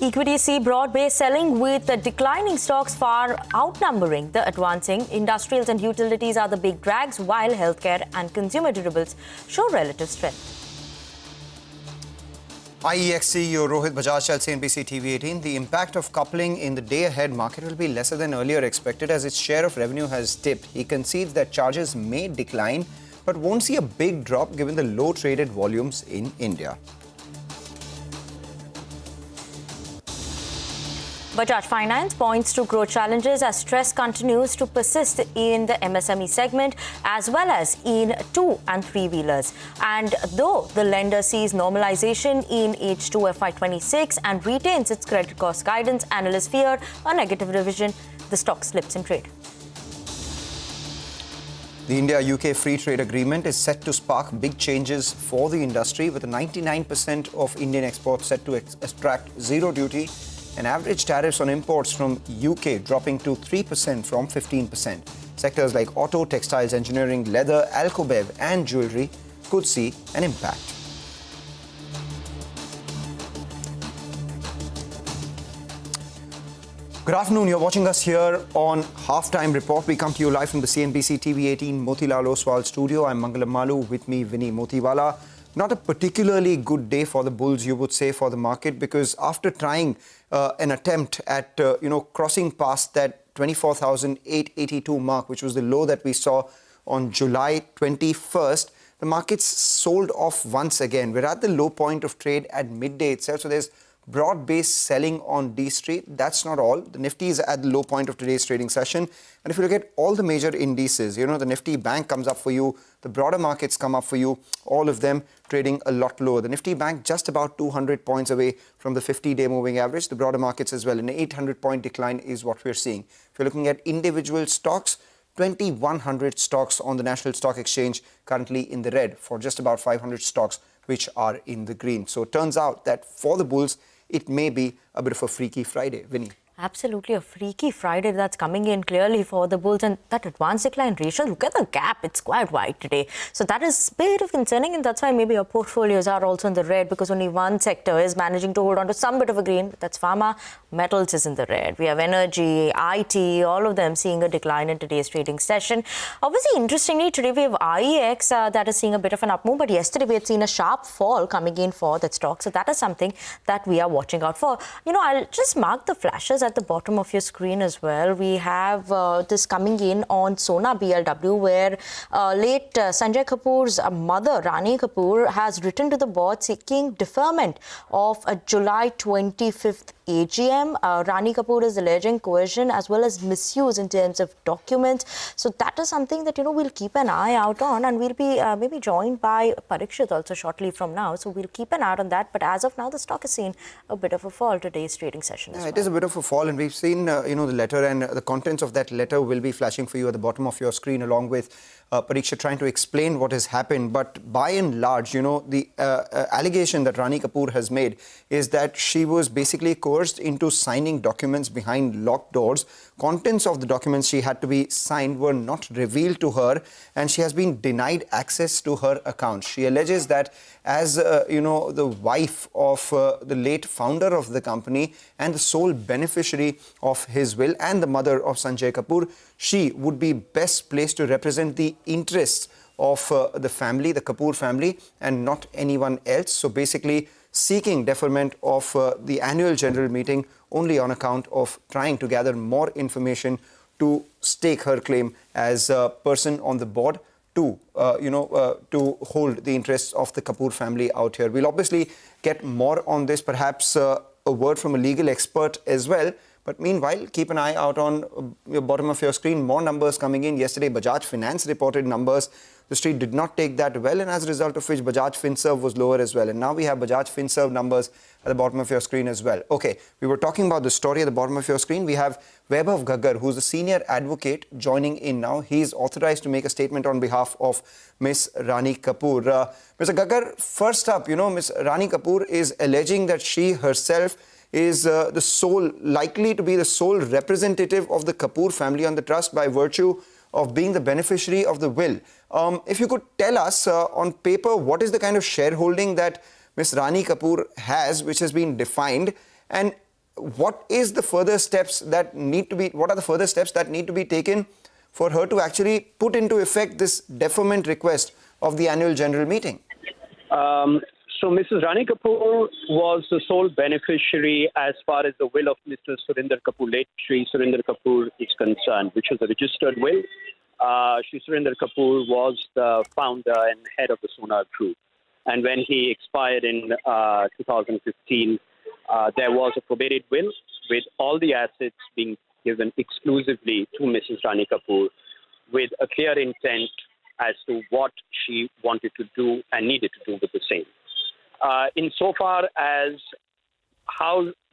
Equities see broad-based selling with the declining stocks far outnumbering the advancing. Industrials and utilities are the big drags, while healthcare and consumer durables show relative strength. IEX CEO Rohit Bajaj tells CNBC-TV18 the impact of coupling in the day-ahead market will be lesser than earlier expected as its share of revenue has dipped. He concedes that charges may decline but won't see a big drop given the low traded volumes in India. Bajaj Finance points to growth challenges as stress continues to persist in the MSME segment as well as in 2- and 3-wheelers. And though the lender sees normalization in H2 FY26 and retains its credit cost guidance, analysts fear a negative revision. The stock slips in trade. The India-UK Free Trade Agreement is set to spark big changes for the industry, with 99% of Indian exports set to extract zero duty and average tariffs on imports from UK dropping to 3% from 15%. Sectors like auto, textiles, engineering, leather, alcobev and jewellery could see an impact. Good afternoon. You're watching us here on Halftime Report. We come to you live from the CNBC-TV18 Motilal Oswal studio. I'm Mangalam Malu. With me, Vinny Motiwala. Not a particularly good day for the bulls, you would say, for the market, because after trying an attempt at, crossing past that 24,882 mark, which was the low that we saw on July 21st, the markets sold off once again. We're at the low point of trade at midday itself, so there's broad-based selling on D Street. That's not all. The Nifty is at the low point of today's trading session. And if you look at all the major indices, the Nifty Bank comes up for you, the broader markets come up for you, all of them trading a lot lower. The Nifty Bank just about 200 points away from the 50-day moving average. The broader markets as well. An 800-point decline is what we're seeing. If you're looking at individual stocks, 2,100 stocks on the National Stock Exchange currently in the red for just about 500 stocks which are in the green. So it turns out that for the bulls, it may be a bit of a freaky Friday. Vinny. Absolutely a freaky Friday that's coming in clearly for the bulls, and that advanced decline ratio, look at the gap, it's quite wide today. So that is a bit of concerning, and that's why maybe our portfolios are also in the red, because only one sector is managing to hold on to some bit of a green. That's pharma. Metals is in the red. We have energy, IT, all of them seeing a decline in today's trading session. Obviously, interestingly, today we have IEX that is seeing a bit of an up move, but yesterday we had seen a sharp fall coming in for that stock. So that is something that we are watching out for. I'll just mark the flashes at the bottom of your screen as well. We have this coming in on Sona BLW, where late Sanjay Kapoor's mother, Rani Kapoor, has written to the board seeking deferment of a July 25th AGM. Rani Kapoor is alleging coercion as well as misuse in terms of documents. So that is something that, we'll keep an eye out on, and we'll be maybe joined by Parikshit also shortly from now. So we'll keep an eye out on that. But as of now, the stock has seen a bit of a fall today's trading session as well. It is a bit of a fall, and we've seen, the letter, and the contents of that letter will be flashing for you at the bottom of your screen, along with Parikshit trying to explain what has happened. But by and large, the allegation that Rani Kapoor has made is that she was basically coerced into signing documents behind locked doors. Contents of the documents she had to be signed were not revealed to her, and she has been denied access to her account. She alleges that as, the wife of the late founder of the company and the sole beneficiary of his will, and the mother of Sanjay Kapoor, she would be best placed to represent the interests of the family, the Kapoor family, and not anyone else. So basically seeking deferment of the annual general meeting only on account of trying to gather more information to stake her claim as a person on the board to hold the interests of the Kapoor family out here. We'll obviously get more on this, perhaps a word from a legal expert as well. But meanwhile, keep an eye out on the bottom of your screen. More numbers coming in. Yesterday, Bajaj Finance reported numbers. The street did not take that well, and as a result of which, Bajaj Finserv was lower as well. And now we have Bajaj Finserv numbers at the bottom of your screen as well. Okay, we were talking about the story at the bottom of your screen. We have Vaibhav Ghaggar, who's a senior advocate, joining in now. He's authorized to make a statement on behalf of Miss Rani Kapoor. Mr. Ghaggar, first up, Miss Rani Kapoor is alleging that she herself is likely to be the sole representative of the Kapoor family on the trust by virtue of being the beneficiary of the will. If you could tell us on paper, what is the kind of shareholding that Ms. Rani Kapoor has, which has been defined, and what is the further steps that need to be, what are the further steps that need to be taken for her to actually put into effect this deferment request of the annual general meeting? So Mrs. Rani Kapoor was the sole beneficiary as far as the will of Mr. Surinder Kapoor, late Shri Surinder Kapoor, is concerned, which was a registered will. Shri Surinder Kapoor was the founder and head of the Sona Group. And when he expired in 2015, there was a probated will with all the assets being given exclusively to Mrs. Rani Kapoor with a clear intent as to what she wanted to do and needed to do with the same. Insofar as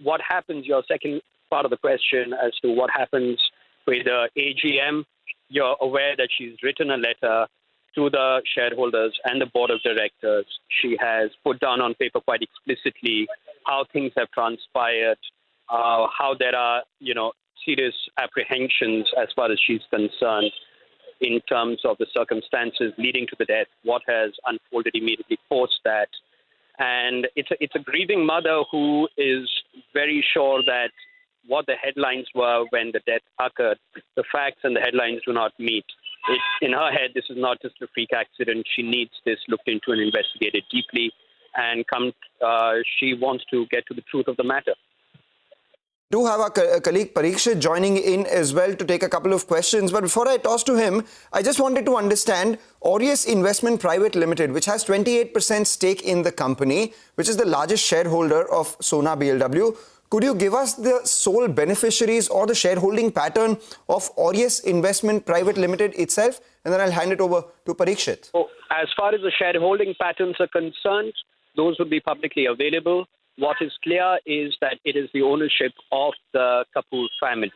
what happens, your second part of the question as to what happens with the AGM, you're aware that she's written a letter to the shareholders and the board of directors. She has put down on paper quite explicitly how things have transpired, how there are, serious apprehensions as far as she's concerned in terms of the circumstances leading to the death, what has unfolded immediately post that. And it's a grieving mother who is very sure that what the headlines were when the death occurred, the facts and the headlines do not meet. In her head, this is not just a freak accident. She needs this looked into and investigated deeply, and she wants to get to the truth of the matter. Do have our colleague Parikshit joining in as well to take a couple of questions. But before I toss to him, I just wanted to understand Aureus Investment Private Limited, which has 28% stake in the company, which is the largest shareholder of Sona BLW. Could you give us the sole beneficiaries or the shareholding pattern of Aureus Investment Private Limited itself? And then I'll hand it over to Parikshit. So, as far as the shareholding patterns are concerned, those would be publicly available. What is clear is that it is the ownership of the Kapoor family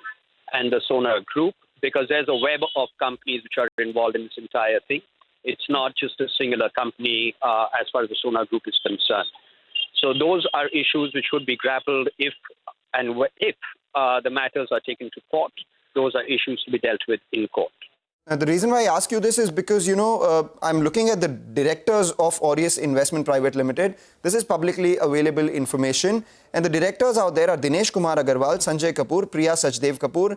and the Sona Group, because there's a web of companies which are involved in this entire thing. It's not just a singular company as far as the Sona Group is concerned. So those are issues which would be grappled if the matters are taken to court. Those are issues to be dealt with in court. The reason why I ask you this is because, I'm looking at the directors of Aureus Investment Private Limited. This is publicly available information. And the directors out there are Dinesh Kumar Agarwal, Sanjay Kapoor, Priya Sachdev Kapoor.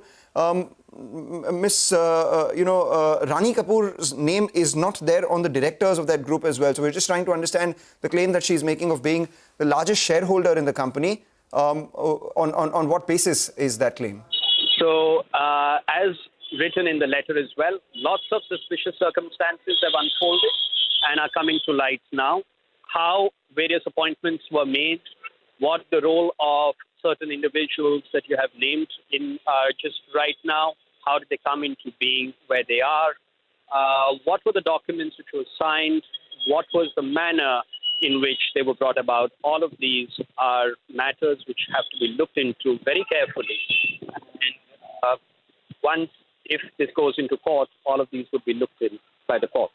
Miss Rani Kapoor's name is not there on the directors of that group as well. So we're just trying to understand the claim that she's making of being the largest shareholder in the company. On what basis is that claim? So, as written in the letter as well, lots of suspicious circumstances have unfolded and are coming to light now. How various appointments were made, what the role of certain individuals that you have named in just right now, how did they come into being where they are, what were the documents which were signed, what was the manner in which they were brought about. All of these are matters which have to be looked into very carefully. And if this goes into court, all of these would be looked in by the courts.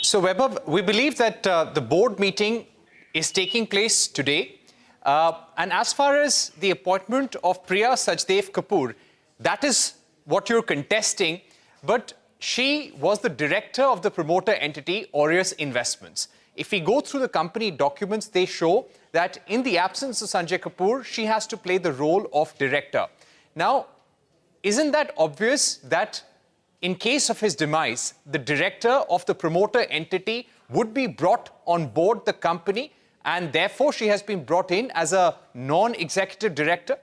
So, Vaibhav, we believe that the board meeting is taking place today. And as far as the appointment of Priya Sachdev Kapoor, that is what you're contesting. But she was the director of the promoter entity, Aureus Investments. If we go through the company documents, they show that in the absence of Sanjay Kapoor, she has to play the role of director. Now, isn't that obvious that in case of his demise, the director of the promoter entity would be brought on board the company, and therefore she has been brought in as a non-executive director?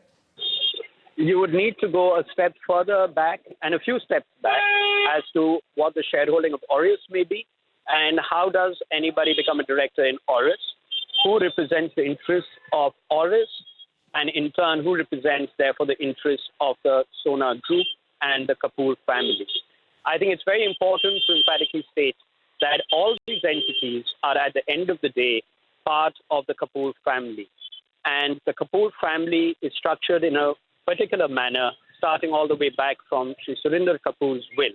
You would need to go a step further back and a few steps back as to what the shareholding of Aureus may be and how does anybody become a director in Aureus, who represents the interests of Aureus, and in turn, who represents, therefore, the interests of the Sona Group and the Kapoor family. I think it's very important to emphatically state that all these entities are, at the end of the day, part of the Kapoor family. And the Kapoor family is structured in a particular manner, starting all the way back from Sri Surinder Kapoor's will,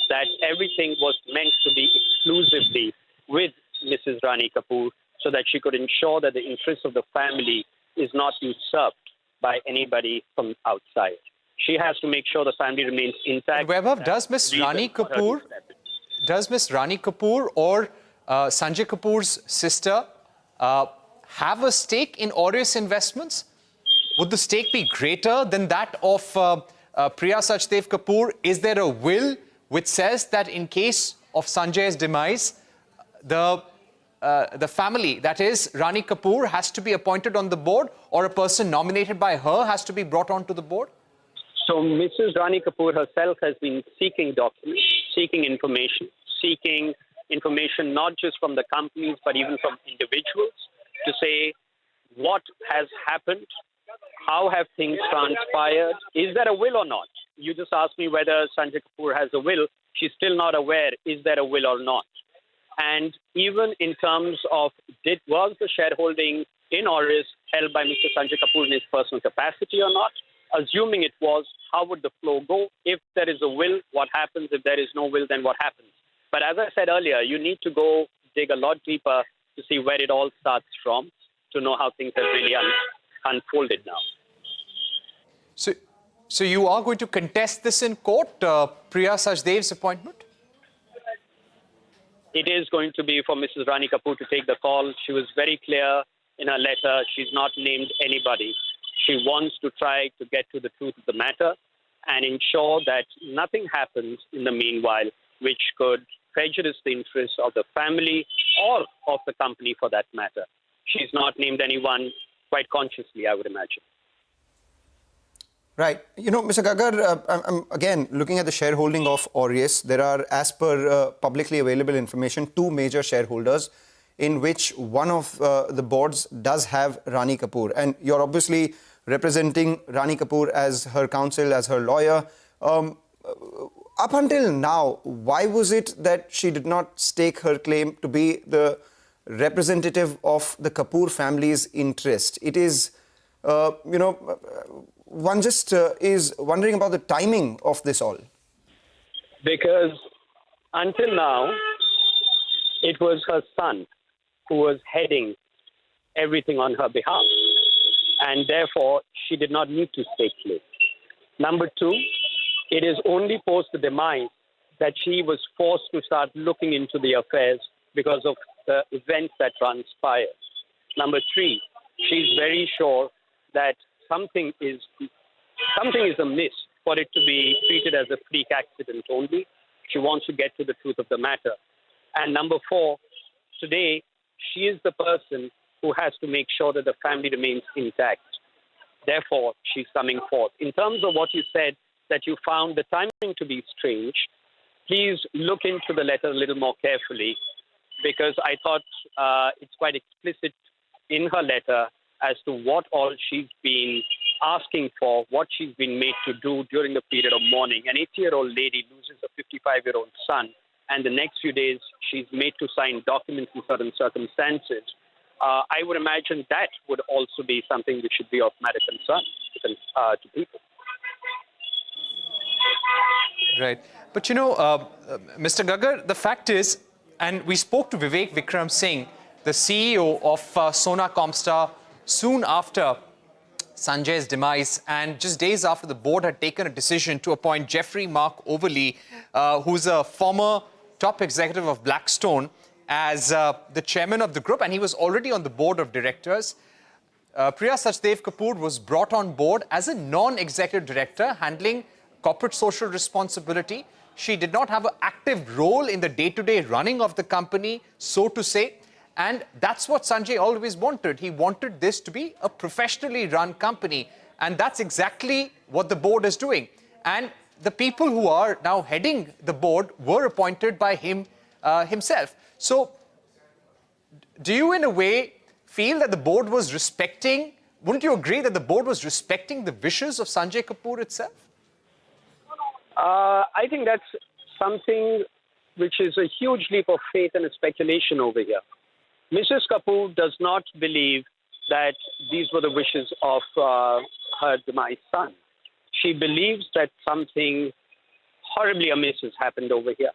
that everything was meant to be exclusively with Mrs. Rani Kapoor so that she could ensure that the interests of the family is not usurped by anybody from outside. She has to make sure the family remains intact. Vaibhav, does Miss Rani Kapoor or Sanjay Kapoor's sister have a stake in Aureus Investments? Would the stake be greater than that of Priya Sachdev Kapoor? Is there a will which says that in case of Sanjay's demise, the family, that is Rani Kapoor, has to be appointed on the board, or a person nominated by her has to be brought onto the board? So Mrs. Rani Kapoor herself has been seeking documents, seeking information not just from the companies but even from individuals to say what has happened, how have things transpired, is there a will or not? You just asked me whether Sanjay Kapoor has a will. She's still not aware, is there a will or not? And even in terms of was the shareholding in Aureus held by Mr. Sanjay Kapoor in his personal capacity or not? Assuming it was, how would the flow go? If there is a will, what happens? If there is no will, then what happens? But as I said earlier, you need to go dig a lot deeper to see where it all starts from, to know how things have really unfolded now. So you are going to contest this in court, Priya Sachdev's appointment? It is going to be for Mrs. Rani Kapoor to take the call. She was very clear in her letter. She's not named anybody. She wants to try to get to the truth of the matter and ensure that nothing happens in the meanwhile which could prejudice the interests of the family or of the company for that matter. She's not named anyone, quite consciously, I would imagine. Right. You know, Mr. Gagar, I'm again looking at the shareholding of Aureus. There are, as per publicly available information, 2 major shareholders, in which one of the boards does have Rani Kapoor. And you're obviously representing Rani Kapoor as her counsel, as her lawyer. Up until now, why was it that she did not stake her claim to be the representative of the Kapoor family's interest? It is, one just is wondering about the timing of this all. Because until now, it was her son who was heading everything on her behalf. And therefore, she did not need to stake claim. Number 2, it is only post the demise that she was forced to start looking into the affairs because of the events that transpired. Number 3, she's very sure that something is amiss for it to be treated as a freak accident only. She wants to get to the truth of the matter. And number 4, today, she is the person who has to make sure that the family remains intact. Therefore, she's coming forth. In terms of what you said, that you found the timing to be strange, please look into the letter a little more carefully, because I thought it's quite explicit in her letter as to what all she's been asking for, what she's been made to do during the period of mourning. An 80-year-old lady loses a 55-year-old son, and the next few days she's made to sign documents in certain circumstances. I would imagine that would also be something which should be of matter concern to people. Right. But you know, Mr. Gagar, the fact is, and we spoke to Vivek Vikram Singh, the CEO of Sona Comstar, soon after Sanjay's demise, and just days after the board had taken a decision to appoint Jeffrey Mark Overly, who's a former top executive of Blackstone, as the chairman of the group, and he was already on the board of directors. Priya Sachdev Kapoor was brought on board as a non-executive director handling corporate social responsibility. She did not have an active role in the day-to-day running of the company, so to say. And that's what Sanjay always wanted. He wanted this to be a professionally run company. And that's exactly what the board is doing. And the people who are now heading the board were appointed by him himself. So do you, in a way, feel that the board was respecting, wouldn't you agree that the board was respecting the wishes of Sanjay Kapoor itself? I think that's something which is a huge leap of faith and a speculation over here. Mrs. Kapoor does not believe that these were the wishes of her demised son. She believes that something horribly amiss has happened over here.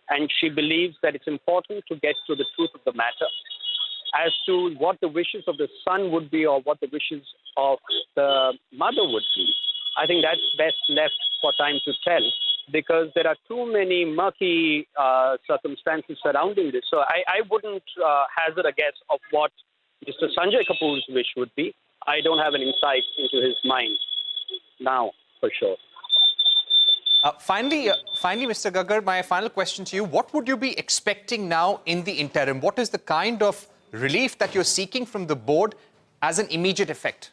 And she believes that it's important to get to the truth of the matter. As to what the wishes of the son would be or what the wishes of the mother would be, I think that's best left for time to tell, because there are too many murky circumstances surrounding this. So I wouldn't hazard a guess of what Mr. Sanjay Kapoor's wish would be. I don't have an insight into his mind now, for sure. Finally, Mr. Gaggar, my final question to you. What would you be expecting now in the interim? What is the kind of relief that you're seeking from the board as an immediate effect?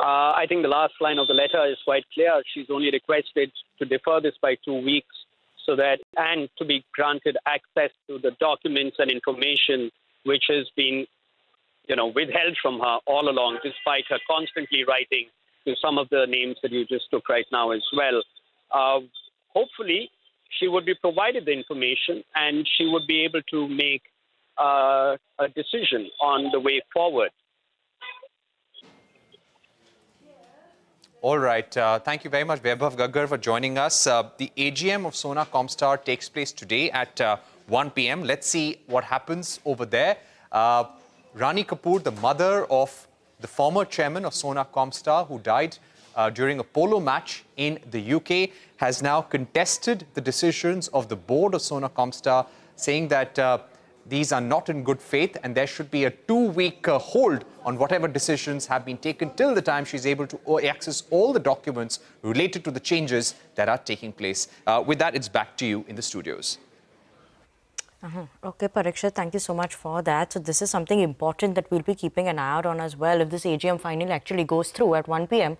I think the last line of the letter is quite clear. She's only requested to defer this by 2 weeks and to be granted access to the documents and information which has been, withheld from her all along, despite her constantly writing to some of the names that you just took right now as well. Hopefully, she would be provided the information and she would be able to make a decision on the way forward. All right. Thank you very much, Vaibhav Gaggar, for joining us. The AGM of Sona Comstar takes place today at 1 p.m. Let's see what happens over there. Rani Kapoor, the mother of the former chairman of Sona Comstar, who died during a polo match in the UK, has now contested the decisions of the board of Sona Comstar, saying that these are not in good faith and there should be a 2-week hold on whatever decisions have been taken till the time she's able to access all the documents related to the changes that are taking place. With that, it's back to you in the studios. Okay, Pariksha, thank you so much for that. So this is something important that we'll be keeping an eye out on as well. If this AGM finally actually goes through at 1 p.m,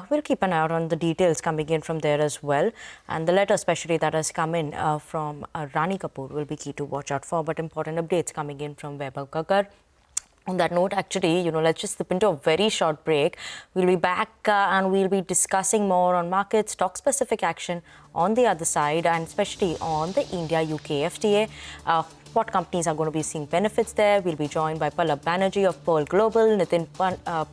we'll keep an eye out on the details coming in from there as well. And the letter especially that has come in from Rani Kapoor will be key to watch out for. But important updates coming in from Vaibhav Gaggar. On that note, actually, let's just slip into a very short break. We'll be back and we'll be discussing more on markets, stock-specific action on the other side, and especially on the India-UK FTA. What companies are going to be seeing benefits there. We'll be joined by Pallab Banerjee of Pearl Global, Nitin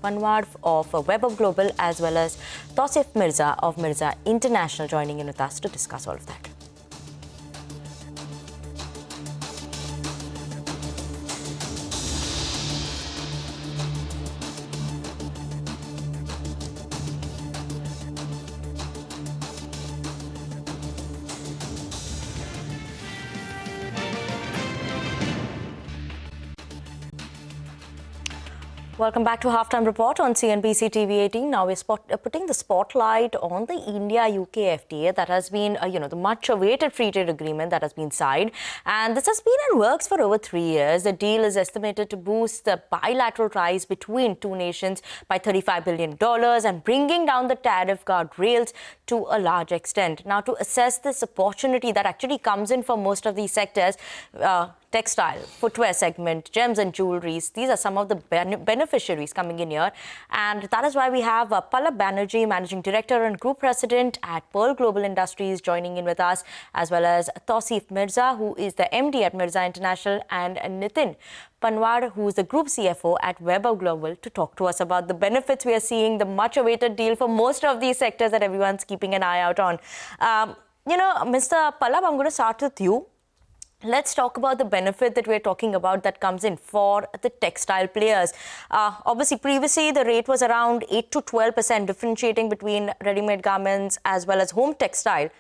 Panwar of Web of Global, as well as Tausif Mirza of Mirza International joining in with us to discuss all of that. Welcome back to Halftime Report on CNBC-TV18. Now we're putting the spotlight on the India-UK FTA that has been, the much-awaited free trade agreement that has been signed. And this has been in works for over 3 years. The deal is estimated to boost the bilateral ties between two nations by $35 billion and bringing down the tariff guardrails to a large extent. Now, to assess this opportunity that actually comes in for most of these sectors, textile, footwear segment, gems and jewelries. These are some of the beneficiaries coming in here. And that is why we have Pallab Banerjee, Managing Director and Group President at Pearl Global Industries, joining in with us, as well as Tausif Mirza, who is the MD at Mirza International, and Nitin Panwar, who is the Group CFO at Web of Global, to talk to us about the benefits we are seeing, the much-awaited deal for most of these sectors that everyone's keeping an eye out on. Mr. Pallab, I'm going to start with you. Let's talk about the benefit that we're talking about that comes in for the textile players. Obviously, previously, the rate was around 8 to 12%, differentiating between ready-made garments as well as home textile.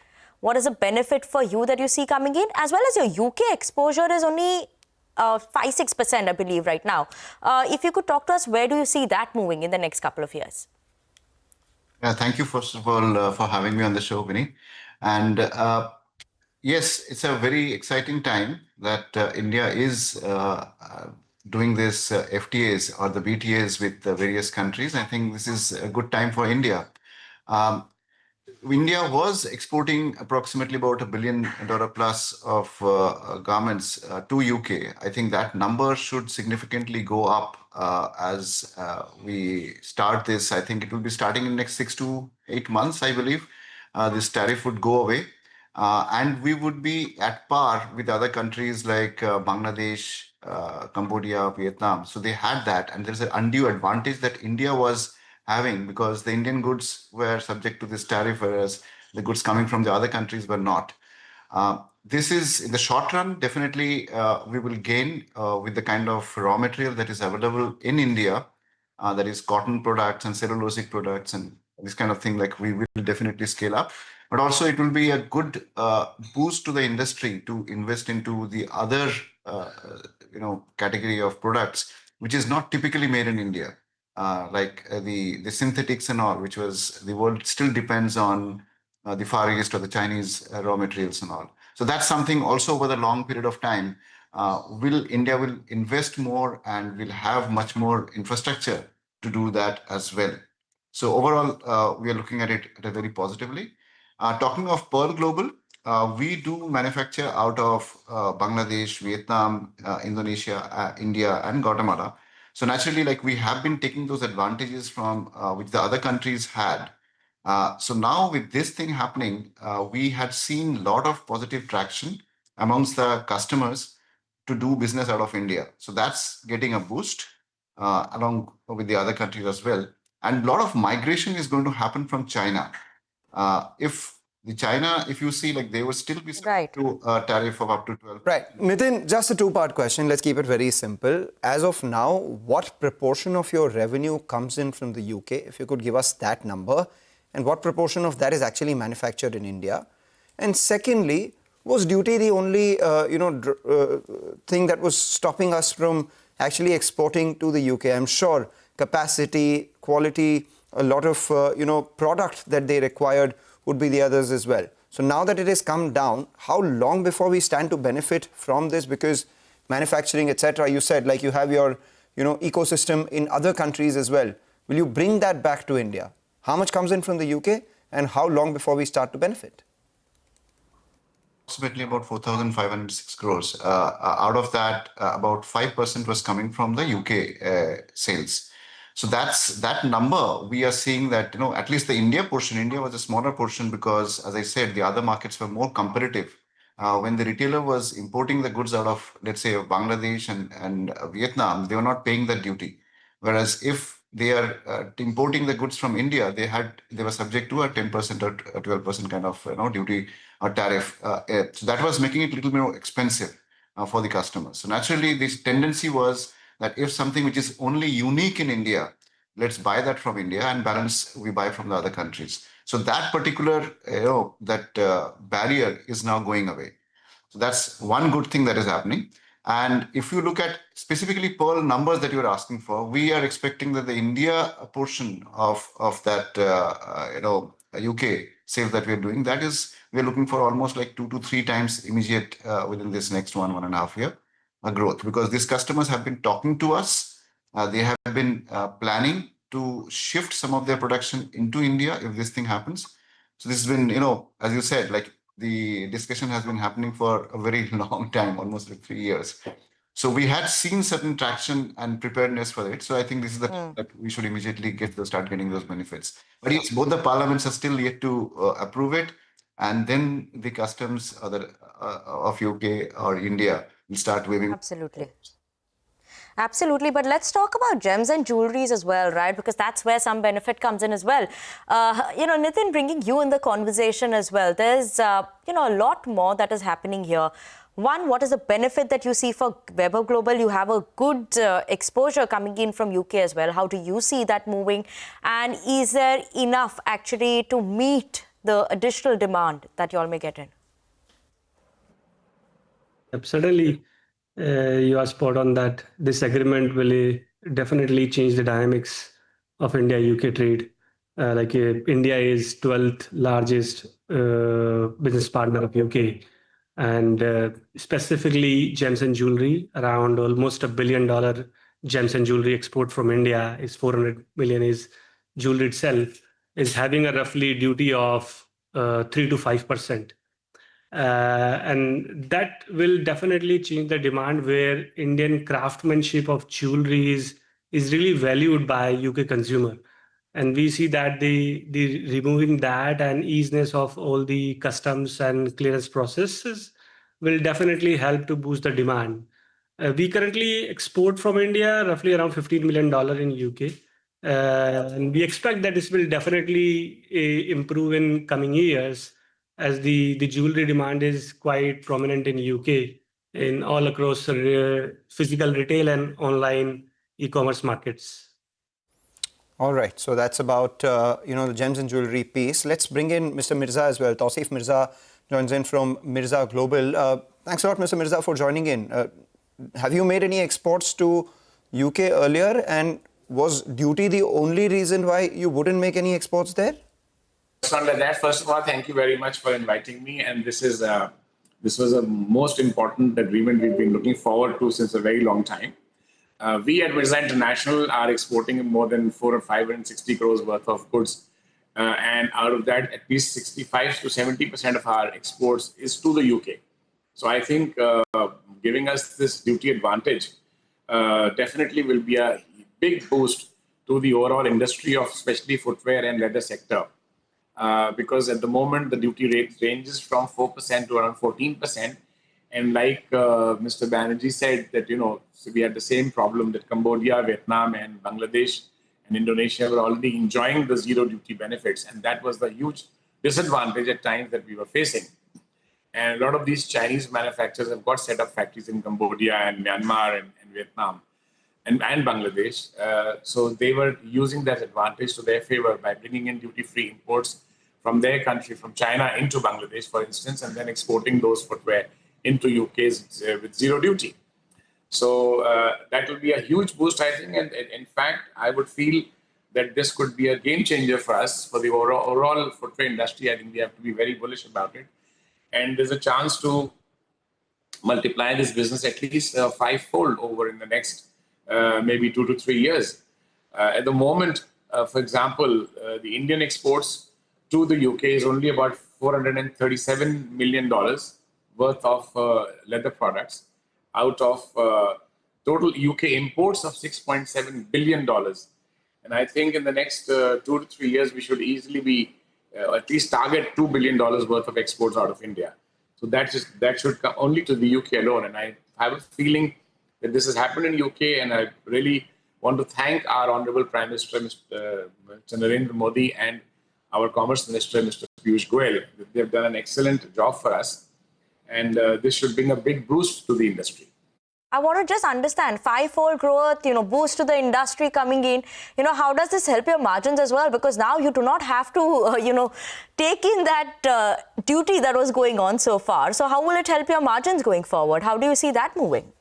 What is the benefit for you that you see coming in? As well as your UK exposure is only 5-6%, I believe, right now. If you could talk to us, where do you see that moving in the next couple of years? Thank you, first of all, for having me on the show, Vinny. And yes, it's a very exciting time that India is doing this FTAs or the BTAs with various countries. I think this is a good time for India. India was exporting approximately about $1 billion plus of garments to UK. I think that number should significantly go up as we start this. I think it will be starting in the next 6 to 8 months, I believe. This tariff would go away. And we would be at par with other countries like Bangladesh, Cambodia, Vietnam. So they had that. And there's an undue advantage that India was having because the Indian goods were subject to this tariff, whereas the goods coming from the other countries were not. This is, in the short run, definitely we will gain with the kind of raw material that is available in India, that is cotton products and cellulosic products and this kind of thing, like we will definitely scale up. But also it will be a good boost to the industry to invest into the other category of products, which is not typically made in India, like the synthetics and all, which was the world still depends on the Far East or the Chinese raw materials and all. So that's something also over the long period of time. India will invest more and will have much more infrastructure to do that as well. So overall, we are looking at it very positively. Talking of Pearl Global, we do manufacture out of Bangladesh, Vietnam, Indonesia, India, and Guatemala. So naturally, like we have been taking those advantages from which the other countries had. So now with this thing happening, we had seen a lot of positive traction amongst the customers to do business out of India. So that's getting a boost along with the other countries as well. And a lot of migration is going to happen from China. If you see, like they will still be subject to a tariff of up to 12%. Right. Nitin, just a two-part question. Let's keep it very simple. As of now, what proportion of your revenue comes in from the UK? If you could give us that number. And what proportion of that is actually manufactured in India? And secondly, was duty the only thing that was stopping us from actually exporting to the UK? I'm sure capacity, quality, a lot of product that they required would be the others as well. So now that it has come down, how long before we stand to benefit from this? Because manufacturing, etc., you said like you have your ecosystem in other countries as well. Will you bring that back to India? How much comes in from the UK and how long before we start to benefit? Approximately about 4,506 crores. Out of that, about 5% was coming from the UK sales. So that number. We are seeing that, at least the India was a smaller portion because, as I said, the other markets were more competitive. When the retailer was importing the goods out of, let's say, Bangladesh and Vietnam, they were not paying that duty. Whereas if they are importing the goods from India, they were subject to a 10% or 12% kind of duty or tariff. So that was making it a little more expensive for the customers. So naturally, this tendency was that if something which is only unique in India, let's buy that from India and balance we buy from the other countries. So that particular barrier is now going away. So that's one good thing that is happening. And if you look at specifically Pearl numbers that you're asking for, we are expecting that the India portion of that UK sales that we're doing, we're looking for almost like 2 to 3 times immediate within this next 1.5 year growth, because these customers have been talking to us. They have been planning to shift some of their production into India if this thing happens. So this has been, as you said, like the discussion has been happening for a very long time, almost like 3 years. So we had seen certain traction and preparedness for it. So I think this is the time that we should immediately start getting those benefits. But yes, both the parliaments are still yet to approve it, and then the customs of UK or India will start waving. Absolutely, but let's talk about gems and jewelries as well, right? Because that's where some benefit comes in as well. Nitin, bringing you in the conversation as well, there's, a lot more that is happening here. One, what is the benefit that you see for Weber Global? You have a good exposure coming in from UK as well. How do you see that moving? And is there enough actually to meet the additional demand that you all may get in? Certainly, you are spot on that this agreement will definitely change the dynamics of India-UK trade. India is 12th largest business partner of UK. And specifically gems and jewelry, around almost $1 billion gems and jewelry export from India, is 400 million is jewelry itself, is having a roughly duty of 3 to 5%. And that will definitely change the demand, where Indian craftsmanship of jewelry is really valued by UK consumer. And we see that the removing that and easiness of all the customs and clearance processes will definitely help to boost the demand. We currently export from India roughly around $15 million in UK. And we expect that this will definitely improve in coming years, as the jewelry demand is quite prominent in UK in all across physical retail and online e-commerce markets. All right, so that's about the gems and jewelry piece. Let's bring in Mr. Mirza as well. Tausif Mirza joins in from Mirza Global. Thanks a lot, Mr. Mirza, for joining in. have you made any exports to UK earlier, and was duty the only reason why you wouldn't make any exports there? It's not like that. First of all, thank you very much for inviting me. And this was a most important agreement we've been looking forward to since a very long time. We at Visa International are exporting more than 400 or 560 crores worth of goods. And out of that, at least 65 to 70% of our exports is to the UK. So I think giving us this duty advantage definitely will be a big boost to the overall industry of especially footwear and leather sector. Because at the moment, the duty rate ranges from 4% to around 14%. And like Mr. Banerjee said, that, so we had the same problem that Cambodia, Vietnam, and Bangladesh and Indonesia were already enjoying the zero duty benefits. And that was the huge disadvantage at times that we were facing. And a lot of these Chinese manufacturers have got set up factories in Cambodia and Myanmar and Vietnam and Bangladesh. So they were using that advantage to their favor by bringing in duty-free imports from their country, from China into Bangladesh, for instance, and then exporting those footwear into UK with zero duty. So that will be a huge boost, I think. And in fact, I would feel that this could be a game changer for us, for the overall footwear industry. I think we have to be very bullish about it. And there's a chance to multiply this business at least fivefold over in the next maybe 2 to 3 years. At the moment, for example, the Indian exports to the UK is only about $437 million worth of leather products out of total UK imports of $6.7 billion. And I think in the next 2 to 3 years, we should easily be at least target $2 billion worth of exports out of India. So that should come only to the UK alone. And I have a feeling that this has happened in UK, and I really want to thank our Honorable Prime Minister, Mr. Narendra Modi, and our Commerce Minister, Mr. Piyush Goyal. They've done an excellent job for us, and this should bring a big boost to the industry. I want to just understand fivefold growth, boost to the industry coming in. How does this help your margins as well? Because now you do not have to, take in that duty that was going on so far. So how will it help your margins going forward? How do you see that moving?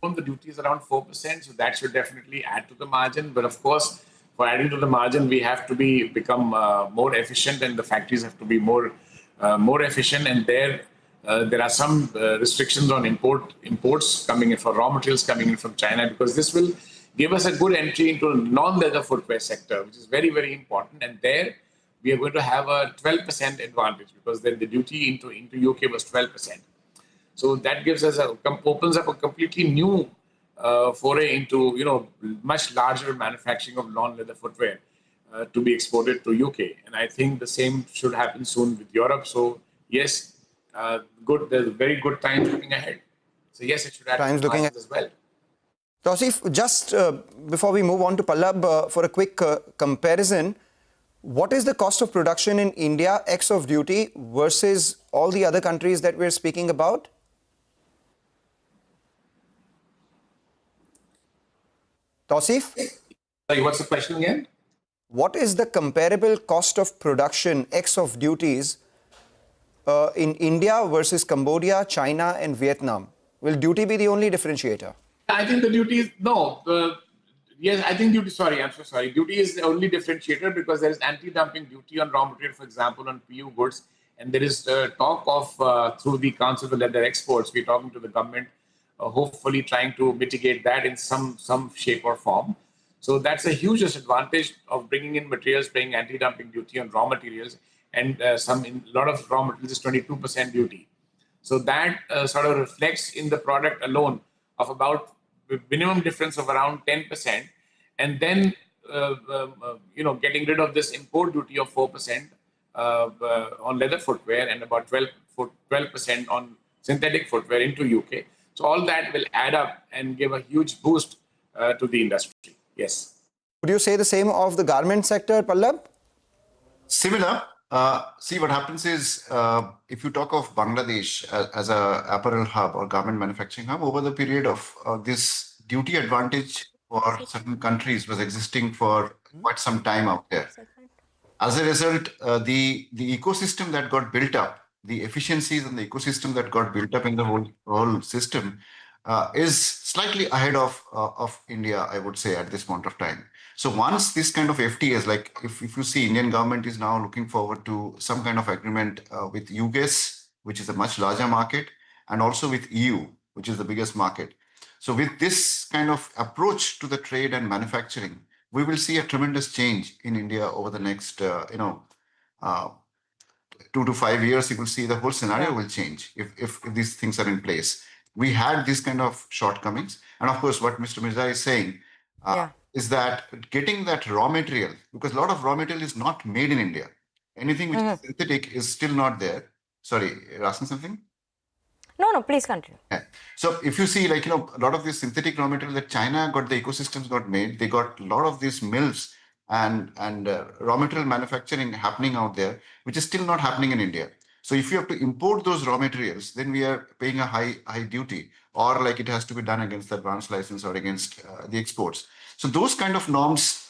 The duty is around 4%, so that should definitely add to the margin. But of course, for adding to the margin, we have to become more efficient, and the factories have to be more efficient. And there are some restrictions on imports coming in for raw materials coming in from China, because this will give us a good entry into a non-leather footwear sector, which is very, very important. And there we are going to have a 12% advantage, because then the duty into UK was 12%. So that gives us opens up a completely new foray into much larger manufacturing of non-leather footwear to be exported to UK. And I think the same should happen soon with Europe. So yes, there's very good times looking ahead. So yes, it should happen as well. Tausif, just before we move on to Pallab, for a quick comparison, what is the cost of production in India ex of duty versus all the other countries that we're speaking about? Tausif? Sorry, what's the question again? What is the comparable cost of production ex of duties in India versus Cambodia, China, and Vietnam? Will duty be the only differentiator? I think the duty is yes, I think duty. Sorry, I'm so sorry. Duty is the only differentiator, because there is anti-dumping duty on raw material, for example, on PU goods, and there is talk of through the Council for Leather Exports. We're talking to the government, hopefully trying to mitigate that in some shape or form. So that's a huge disadvantage of bringing in materials, paying anti-dumping duty on raw materials, and a lot of raw materials is 22% duty. So that sort of reflects in the product alone of about minimum difference of around 10%, and then getting rid of this import duty of 4% on leather footwear and about 12% on synthetic footwear into UK. So all that will add up and give a huge boost to the industry. Yes. Would you say the same of the garment sector, Pallab? Similar. See, what happens is, if you talk of Bangladesh as a apparel hub or garment manufacturing hub, over the period of this duty advantage for certain countries was existing for quite some time out there. As a result, the ecosystem that got built up, the efficiencies and the ecosystem that got built up in the whole system is slightly ahead of India, I would say, at this point of time. So once this kind of FTAs, like if you see Indian government is now looking forward to some kind of agreement with US, which is a much larger market, and also with EU, which is the biggest market. So with this kind of approach to the trade and manufacturing, we will see a tremendous change in India over the next, 2 to 5 years. You will see the whole scenario will change if these things are in place. We had these kind of shortcomings. And of course, what Mr. Mirza is saying is that getting that raw material, because a lot of raw material is not made in India. Anything which is synthetic is still not there. Sorry, you're asking something? No, please continue. Yeah. So if you see, a lot of this synthetic raw material that China got, the ecosystems got made, they got a lot of these mills and raw material manufacturing happening out there, which is still not happening in India. So if you have to import those raw materials, then we are paying a high duty, or like it has to be done against the advanced license or against the exports. So those kind of norms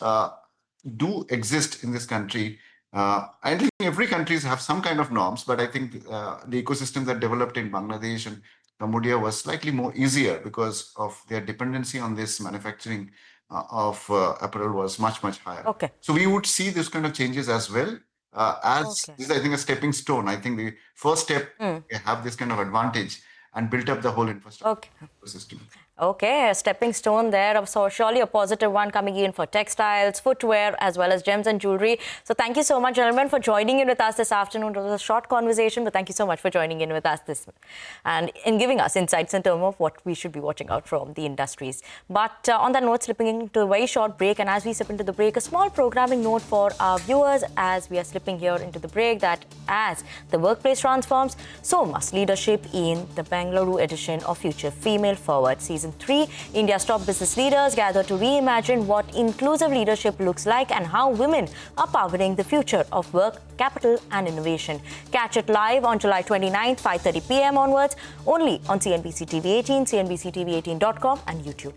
do exist in this country. I think every country have some kind of norms, but I think the ecosystem that developed in Bangladesh and Cambodia was slightly more easier because of their dependency on this manufacturing of apparel was much higher. Okay. So we would see this kind of changes as well. This is, I think, a stepping stone. I think the first step, we have this kind of advantage and built up the whole infrastructure system. Okay, a stepping stone there. So surely a positive one coming in for textiles, footwear, as well as gems and jewelry. So thank you so much, gentlemen, for joining in with us this afternoon. It was a short conversation, but thank you so much for joining in with us and in giving us insights in terms of what we should be watching out from the industries. But on that note, slipping into a very short break, and as we slip into the break, a small programming note for our viewers as we are slipping here into the break, that as the workplace transforms, so must leadership in the Bengaluru edition of Future Female Forward Season 3. India's top business leaders gather to reimagine what inclusive leadership looks like and how women are powering the future of work, capital and innovation. Catch it live on July 29th, 5:30 p.m. onwards, only on CNBC-TV18, CNBC-TV18.com and YouTube.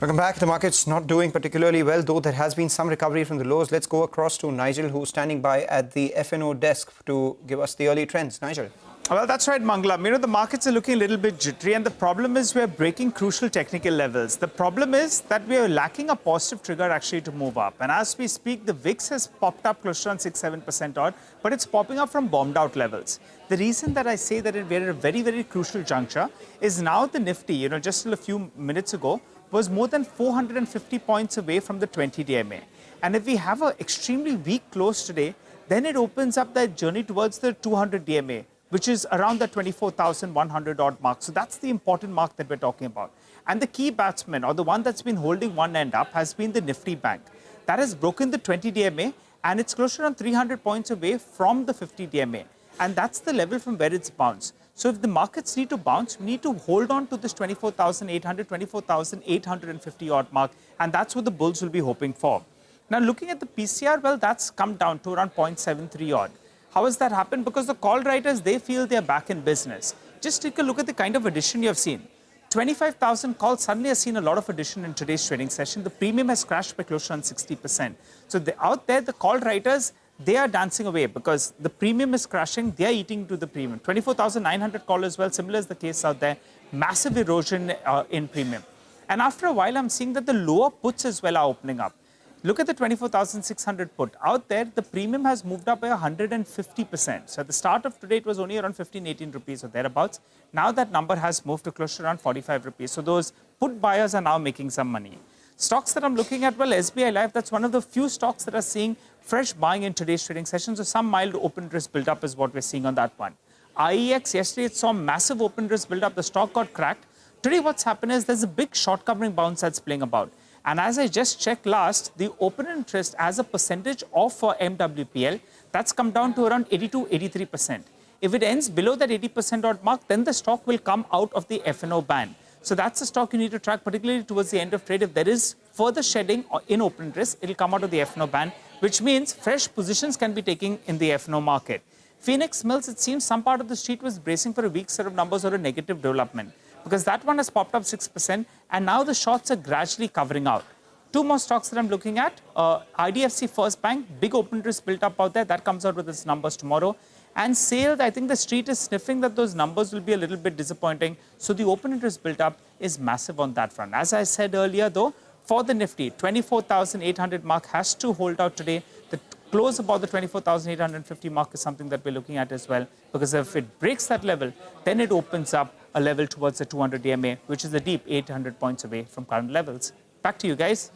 Welcome back. The market's not doing particularly well, though there has been some recovery from the lows. Let's go across to Nigel, who's standing by at the FNO desk to give us the early trends. Nigel. Well, that's right, Mangalam. The markets are looking a little bit jittery, and the problem is we're breaking crucial technical levels. The problem is that we are lacking a positive trigger actually to move up. And as we speak, the VIX has popped up close to 6-7% odd, but it's popping up from bombed out levels. The reason that I say that we're at a very, very crucial juncture is now the Nifty, just a few minutes ago, was more than 450 points away from the 20 DMA. And if we have an extremely weak close today, then it opens up that journey towards the 200 DMA, which is around the 24,100 odd mark. So that's the important mark that we're talking about. And the key batsman, or the one that's been holding one end up, has been the Nifty Bank. That has broken the 20 DMA, and it's close to around 300 points away from the 50 DMA. And that's the level from where it's bounced. So if the markets need to bounce, we need to hold on to this 24,800, 24,850 odd mark. And that's what the bulls will be hoping for. Now, looking at the PCR, well, that's come down to around 0.73 odd. How has that happened? Because the call writers, they feel they're back in business. Just take a look at the kind of addition you have seen. 25,000 calls suddenly has seen a lot of addition in today's trading session. The premium has crashed by close to 60%. So out there, the call writers, they are dancing away because the premium is crashing. They are eating to the premium. 24,900 call as well. Similar is the case out there. Massive erosion in premium. And after a while, I'm seeing that the lower puts as well are opening up. Look at the 24,600 put. Out there, the premium has moved up by 150%. So at the start of today, it was only around 15, 18 rupees or thereabouts. Now that number has moved to close to around 45 rupees. So those put buyers are now making some money. Stocks that I'm looking at, well, SBI Life, that's one of the few stocks that are seeing fresh buying in today's trading session. So some mild open risk build up is what we're seeing on that one. IEX, yesterday it saw massive open risk build up. The stock got cracked. Today what's happened is there's a big short covering bounce that's playing about. And as I just checked last, the open interest as a percentage of MWPL, that's come down to around 82, 83%. If it ends below that 80% odd mark, then the stock will come out of the FNO band. So that's a stock you need to track, particularly towards the end of trade. If there is further shedding in open risk, it will come out of the FNO band, which means fresh positions can be taken in the FNO market. Phoenix Mills, it seems some part of the street was bracing for a weak set of numbers or a negative development, because that one has popped up 6%, and now the shorts are gradually covering out. Two more stocks that I'm looking at. IDFC First Bank, big open interest built up out there. That comes out with its numbers tomorrow. And sales, I think the street is sniffing that those numbers will be a little bit disappointing. So the open interest built up is massive on that front. As I said earlier, though, for the Nifty, 24,800 mark has to hold out today. The close above the 24,850 mark is something that we're looking at as well. Because if it breaks that level, then it opens up a level towards the 200 EMA, which is a deep 800 points away from current levels. Back to you guys.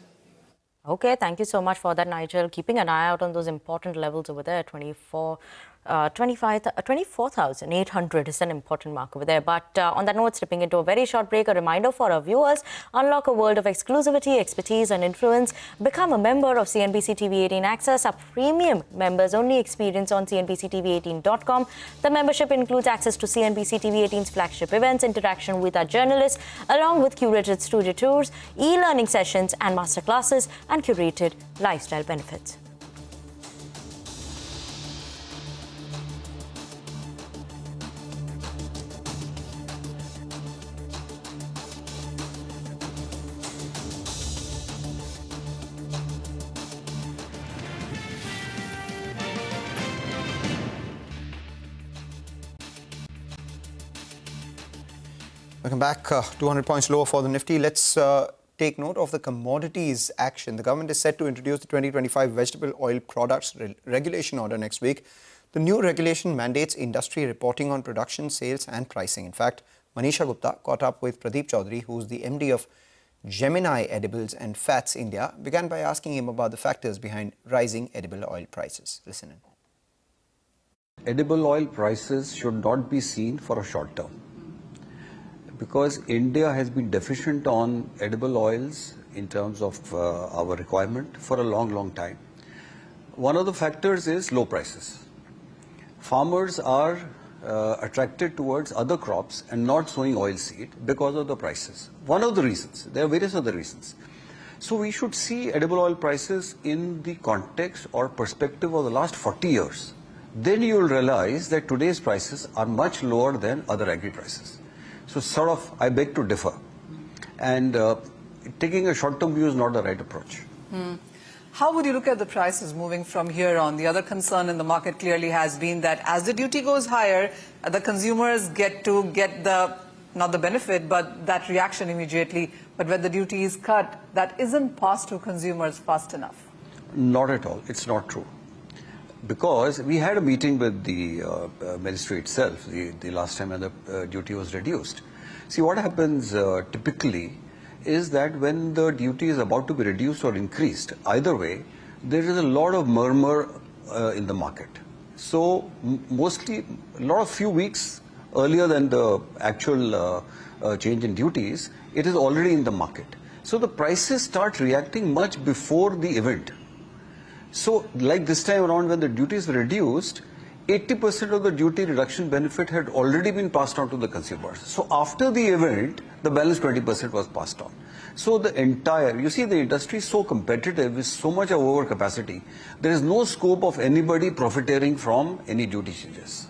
Okay, thank you so much for that, Nigel. Keeping an eye out on those important levels over there, 24,800 is an important mark over there. But on that note, slipping into a very short break, a reminder for our viewers, unlock a world of exclusivity, expertise and influence. Become a member of CNBC TV18 Access, a premium members-only experience on CNBC-TV18.com. The membership includes access to CNBC TV18's flagship events, interaction with our journalists, along with curated studio tours, e-learning sessions and masterclasses, and curated lifestyle benefits. Welcome back. 200 points lower for the Nifty. Let's take note of the commodities action. The government is set to introduce the 2025 vegetable oil products regulation order next week. The new regulation mandates industry reporting on production, sales and pricing. In fact, Manisha Gupta caught up with Pradeep Chaudhary, who's the MD of Gemini Edibles and Fats India, began by asking him about the factors behind rising edible oil prices. Listen in. Edible oil prices should not be seen for a short term, because India has been deficient on edible oils in terms of our requirement for a long time. One of the factors is low prices. Farmers are attracted towards other crops and not sowing oilseed because of the prices. One of the reasons. There are various other reasons. So we should see edible oil prices in the context or perspective of the last 40 years. Then you will realize that today's prices are much lower than other agri prices. So sort of, I beg to differ. And taking a short-term view is not the right approach. How would you look at the prices moving from here on? The other concern in the market clearly has been that as the duty goes higher, the consumers get the, not the benefit, but that reaction immediately. But when the duty is cut, that isn't passed to consumers fast enough. Not at all. It's not true. Because we had a meeting with the ministry itself the last time when the duty was reduced. See, what happens typically is that when the duty is about to be reduced or increased, either way, there is a lot of murmur in the market. So mostly, few weeks earlier than the actual change in duties, it is already in the market. So the prices start reacting much before the event. So like this time around when the duties were reduced, 80% of the duty reduction benefit had already been passed on to the consumers. So after the event, the balance 20% was passed on. So the entire, you see, the industry is so competitive with so much of overcapacity, there is no scope of anybody profiteering from any duty changes.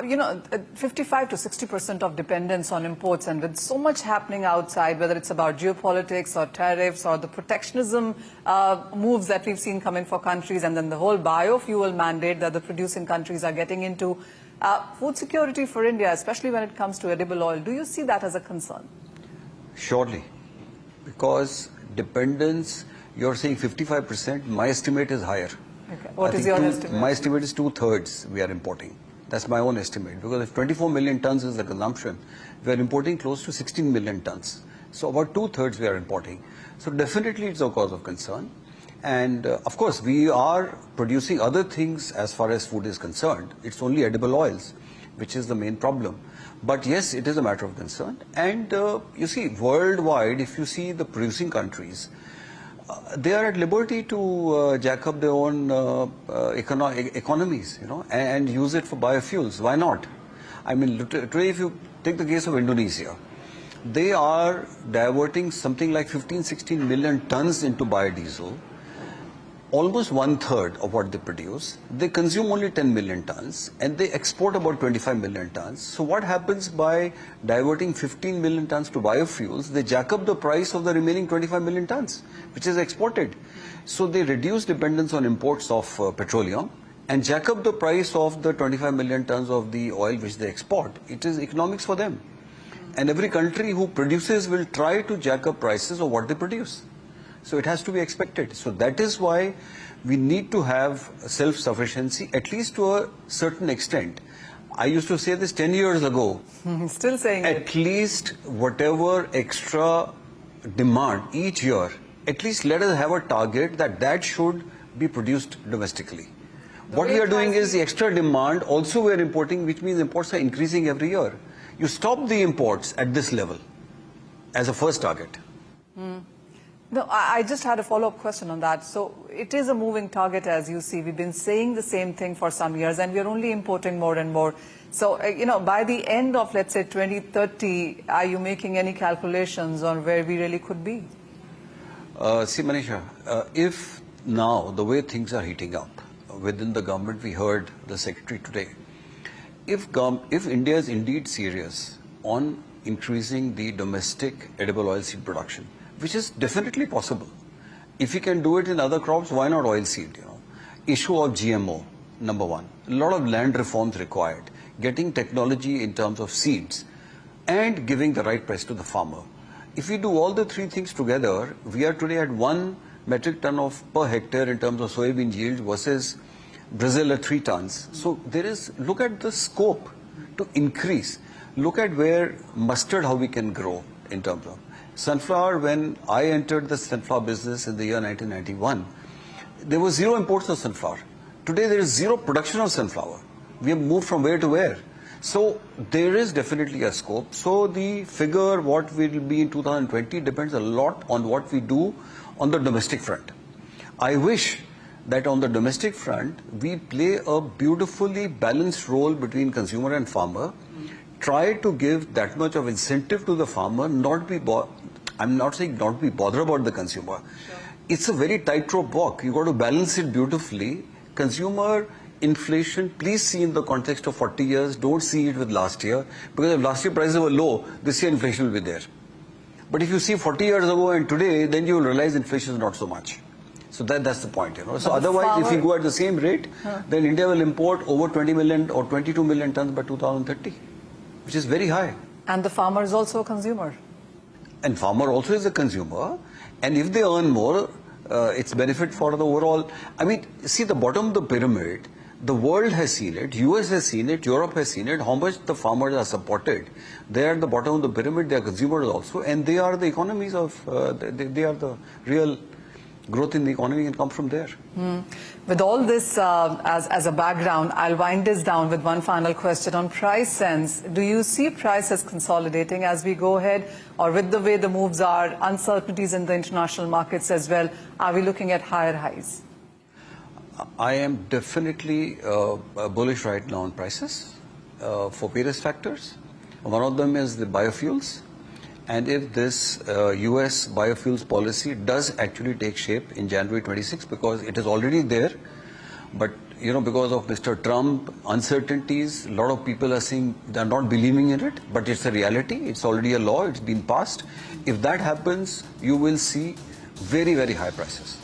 You know, 55 to 60% of dependence on imports, and with so much happening outside, whether it's about geopolitics or tariffs or the protectionism moves that we've seen come in for countries, and then the whole biofuel mandate that the producing countries are getting into, food security for India, especially when it comes to edible oil, do you see that as a concern? Surely, because dependence, you're saying 55%, my estimate is higher. Okay. What is your estimate? My estimate is 2/3 we are importing. That's my own estimate, because if 24 million tons is the consumption, we are importing close to 16 million tons. So about 2/3 we are importing. So definitely it's a cause of concern. And of course, we are producing other things as far as food is concerned. It's only edible oils, which is the main problem. But yes, it is a matter of concern. And you see, worldwide, if you see the producing countries, they are at liberty to jack up their own economies, you know, and use it for biofuels. Why not? I mean, today if you take the case of Indonesia, they are diverting something like 15-16 million tons into biodiesel. almost 1/3 of what they produce. They consume only 10 million tons and they export about 25 million tons. So what happens by diverting 15 million tons to biofuels? They jack up the price of the remaining 25 million tons, which is exported. So they reduce dependence on imports of petroleum and jack up the price of the 25 million tons of the oil which they export. It is economics for them. And every country who produces will try to jack up prices of what they produce. So it has to be expected. So that is why we need to have self-sufficiency, at least to a certain extent. I used to say this 10 years ago. Still saying it. At least whatever extra demand each year, at least let us have a target that should be produced domestically. What we are doing is the extra demand also we are importing, which means imports are increasing every year. You stop the imports at this level as a first target. No, I just had a follow-up question on that. So it is a moving target, as you see. We've been saying the same thing for some years, and we're only importing more and more. So, by the end of, let's say, 2030, are you making any calculations on where we really could be? See, Manisha, if now the way things are heating up within the government, we heard the secretary today, if India is indeed serious on increasing the domestic edible oilseed production, which is definitely possible. If you can do it in other crops, why not oilseed? Issue of GMO, number one. A lot of land reforms required. Getting technology in terms of seeds and giving the right price to the farmer. If we do all the three things together, we are today at 1 metric ton of per hectare in terms of soybean yield versus Brazil at 3 tons. So look at the scope to increase. Look at where mustard, how we can grow in terms of sunflower. When I entered the sunflower business in the year 1991, there was zero imports of sunflower. Today there is zero production of sunflower. We have moved from where to where. So there is definitely a scope. So the figure, what will be in 2020, depends a lot on what we do on the domestic front. I wish that on the domestic front, we play a beautifully balanced role between consumer and farmer. Try to give that much of incentive to the farmer, I'm not saying not be bothered about the consumer. Sure. It's a very tightrope walk. You got to balance it beautifully. Consumer inflation, please see in the context of 40 years. Don't see it with last year. Because if last year prices were low, this year inflation will be there. But if you see 40 years ago and today, then you will realize inflation is not so much. So that's the point, So otherwise, if you go at the same rate, then India will import over 20 million or 22 million tons by 2030, which is very high. And the farmer is also a consumer. And farmer also is a consumer. And if they earn more, it's benefit for the overall. I mean, see the bottom of the pyramid, the world has seen it, US has seen it, Europe has seen it, how much the farmers are supported. They are at the bottom of the pyramid, they are consumers also, and they are the economies of, they are the real growth in the economy and come from there. With all this as a background, I'll wind this down with one final question on price sense. Do you see prices consolidating as we go ahead, or with the way the moves are, uncertainties in the international markets as well, are we looking at higher highs? I am definitely bullish right now on prices for various factors. One of them is the biofuels. And if this US biofuels policy does actually take shape in January 26, because it is already there, but because of Mr. Trump, uncertainties, a lot of people are saying they're not believing in it, but it's a reality, it's already a law, it's been passed. If that happens, you will see very, very high prices.